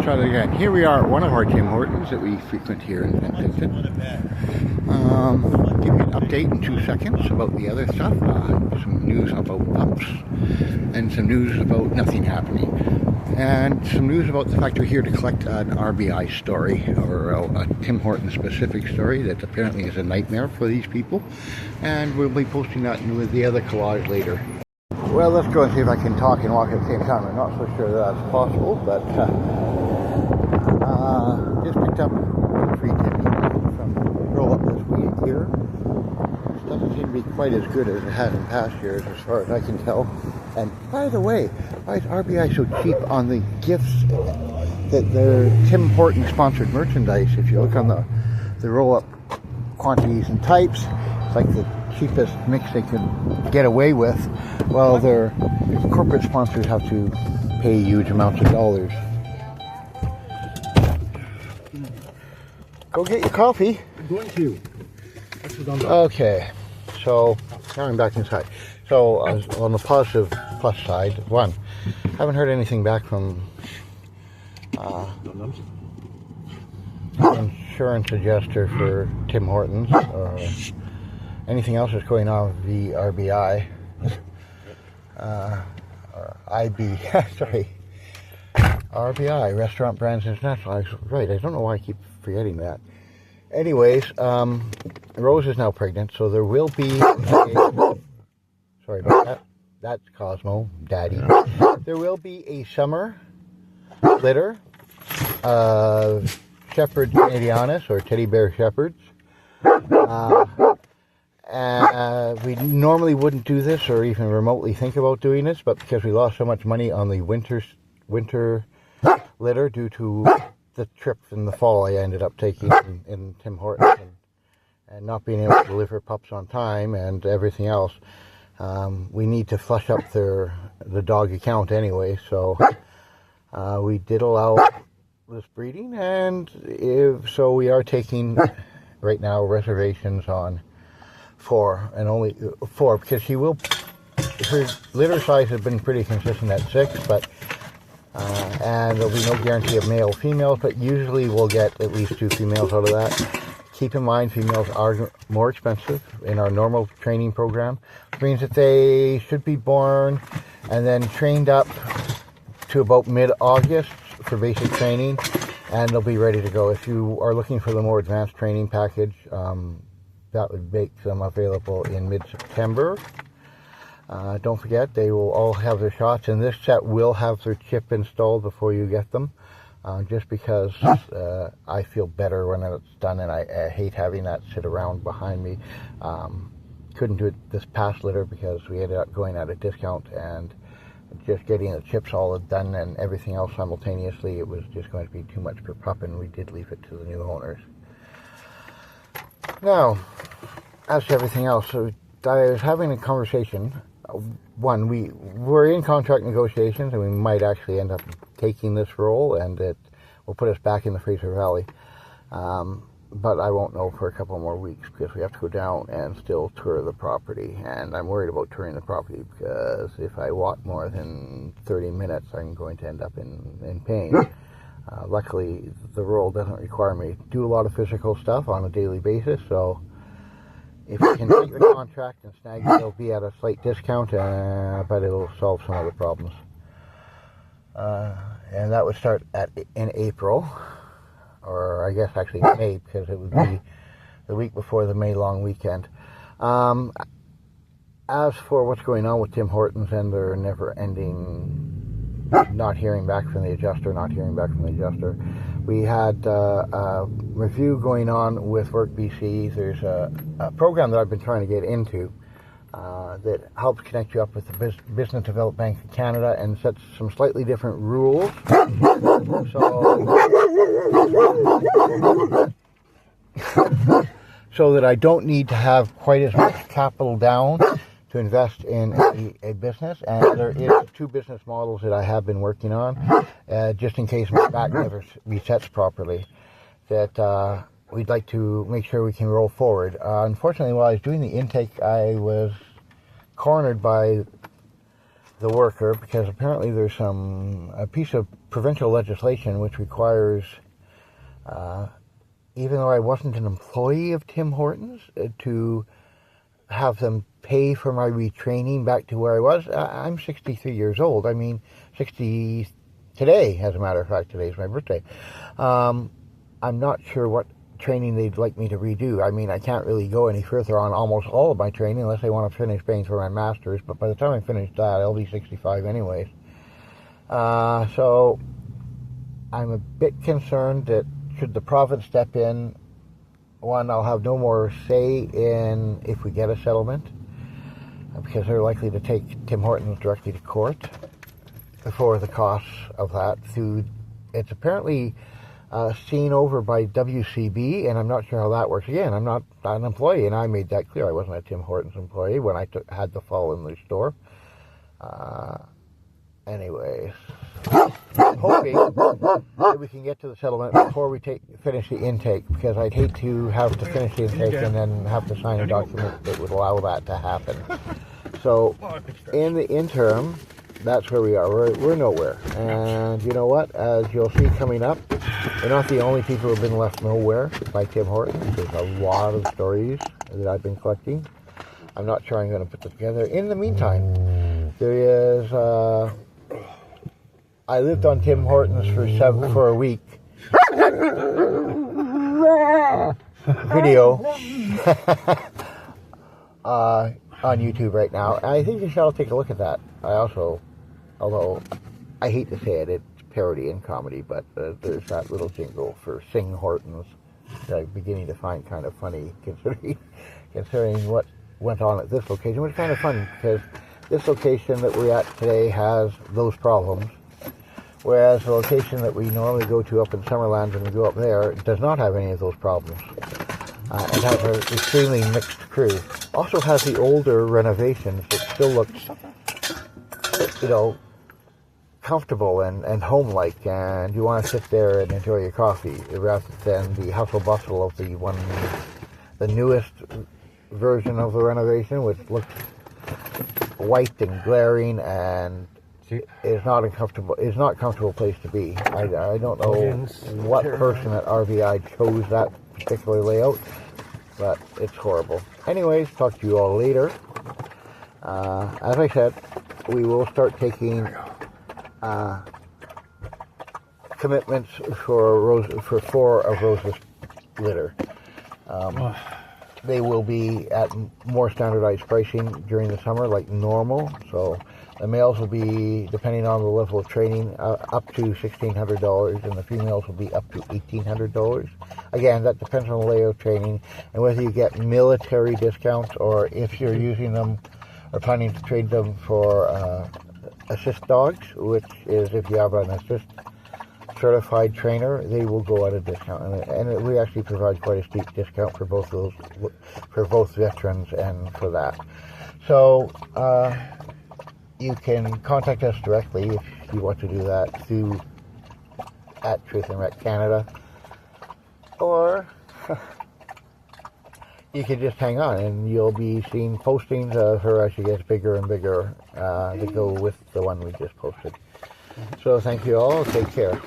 try that again. Here we are at one of our Tim Hortons that we frequent here in Vincent. Give you an update in 2 seconds about the other stuff. Some news about pups, and some news about nothing happening. And some news about the fact we're here to collect an RBI story, or a Tim Hortons specific story that apparently is a nightmare for these people. And we'll be posting that with the other collage later. Well, let's go and see if I can talk and walk at the same time. I'm not so sure that's possible, but just picked up a free tip from Roll Up this week here. It doesn't seem to be quite as good as it has in past years, as far as I can tell. And by the way, why is RBI so cheap on the gifts that they're Tim Hortons sponsored merchandise? If you look on the Roll Up quantities and types, it's like the cheapest mix they could get away with. Well, their corporate sponsors have to pay huge amounts of dollars. Go get your coffee. I'm going to. Okay, so now I'm back inside. So on the positive plus side, one, haven't heard anything back from insurance adjuster for Tim Hortons or anything else that's going on with the RBI. Or IB, sorry, RBI, Restaurant Brands International. Right, I don't know why I keep forgetting that. Anyways, Rose is now pregnant, so there will be sorry about that. That's Cosmo, Daddy. There will be a summer litter of Shepherd Canadianus, or teddy bear shepherds. We normally wouldn't do this or even remotely think about doing this, but because we lost so much money on the winter litter due to the trip in the fall I ended up taking in Tim Hortons and not being able to deliver pups on time and everything else, we need to flush up the dog account anyway, so we did allow this breeding, and so we are taking right now reservations on 4, and only 4, because her litter size has been pretty consistent at 6, but and there'll be no guarantee of male females, but usually we'll get at least 2 females out of that. Keep in mind, females are more expensive in our normal training program, which means that they should be born and then trained up to about mid-August for basic training, and they'll be ready to go. If you are looking for the more advanced training package, that would make them available in mid-September. Don't forget, they will all have their shots, and this set will have their chip installed before you get them, just because I feel better when it's done, and I hate having that sit around behind me. Couldn't do it this past litter because we ended up going at a discount, and just getting the chips all done and everything else simultaneously, it was just going to be too much per pup, and we did leave it to the new owners. Now, as to everything else, so I was having a conversation. One, we're in contract negotiations, and we might actually end up taking this role, and it will put us back in the Fraser Valley. But I won't know for a couple more weeks because we have to go down and still tour the property, and I'm worried about touring the property because if I walk more than 30 minutes, I'm going to end up in pain. Luckily, the role doesn't require me to do a lot of physical stuff on a daily basis, so if we can take the contract and snag it, it'll be at a slight discount, but it'll solve some other problems. And that would start in April, or I guess actually May, because it would be the week before the May long weekend. As for what's going on with Tim Hortons and their never-ending not hearing back from the adjuster, we had a review going on with Work BC. There's a program that I've been trying to get into that helps connect you up with the Business Development Bank of Canada and sets some slightly different rules. So that I don't need to have quite as much capital down to invest in a business, and there is 2 business models that I have been working on, just in case my back never resets properly, that we'd like to make sure we can roll forward. Unfortunately, while I was doing the intake, I was cornered by the worker, because apparently there's a piece of provincial legislation which requires, even though I wasn't an employee of Tim Hortons, to have them pay for my retraining back to where I was. I'm 63 years old. I mean, 60 today, as a matter of fact. Today's my birthday. I'm not sure what training they'd like me to redo. I mean, I can't really go any further on almost all of my training unless I want to finish paying for my master's, but by the time I finish that, I'll be 65 anyways. So I'm a bit concerned that should the province step in, one, I'll have no more say in if we get a settlement, because they're likely to take Tim Hortons directly to court for the costs of that. It's apparently seen over by WCB, and I'm not sure how that works. Again, I'm not an employee, and I made that clear. I wasn't a Tim Hortons employee when I had the fall in the store. Anyways, hoping that we can get to the settlement before we finish the intake, because I'd hate to have to finish the intake and then have to sign a document that would allow that to happen. So, in the interim, that's where we are. We're nowhere. And you know what? As you'll see coming up, we're not the only people who have been left nowhere by Tim Hortons. There's a lot of stories that I've been collecting. I'm not sure I'm going to put them together. In the meantime, there is... I lived on Tim Hortons for a week. Video on YouTube right now. I think you should all take a look at that. I also, although I hate to say it, it's parody and comedy, but there's that little jingle for Sing Hortons that I'm beginning to find kind of funny, considering what went on at this location, which is kind of funny because this location that we're at today has those problems, whereas the location that we normally go to up in Summerland and we go up there does not have any of those problems. It has an extremely mixed crew. Also has the older renovations that still looks, comfortable and home-like, and you want to sit there and enjoy your coffee rather than the hustle bustle of the newest version of the renovation, which looks white and glaring and is not a comfortable place to be. I don't know what person at RVI chose that particular layout, but it's horrible. Anyways, talk to you all later. As I said, we will start taking commitments for 4 of Rose's litter. They will be at more standardized pricing during the summer, like normal. So the males will be, depending on the level of training, up to $1,600, and the females will be up to $1,800. Again, that depends on the layout of training and whether you get military discounts or if you're using them or planning to trade them for assist dogs, which is if you have an assist certified trainer, they will go at a discount, and we actually provide quite a steep discount for both those, for both veterans and for that. So you can contact us directly if you want to do that through at Truth and Rec Canada, or you can just hang on and you'll be seeing postings of her as she gets bigger and bigger to go with the one we just posted. So thank you all. Take care.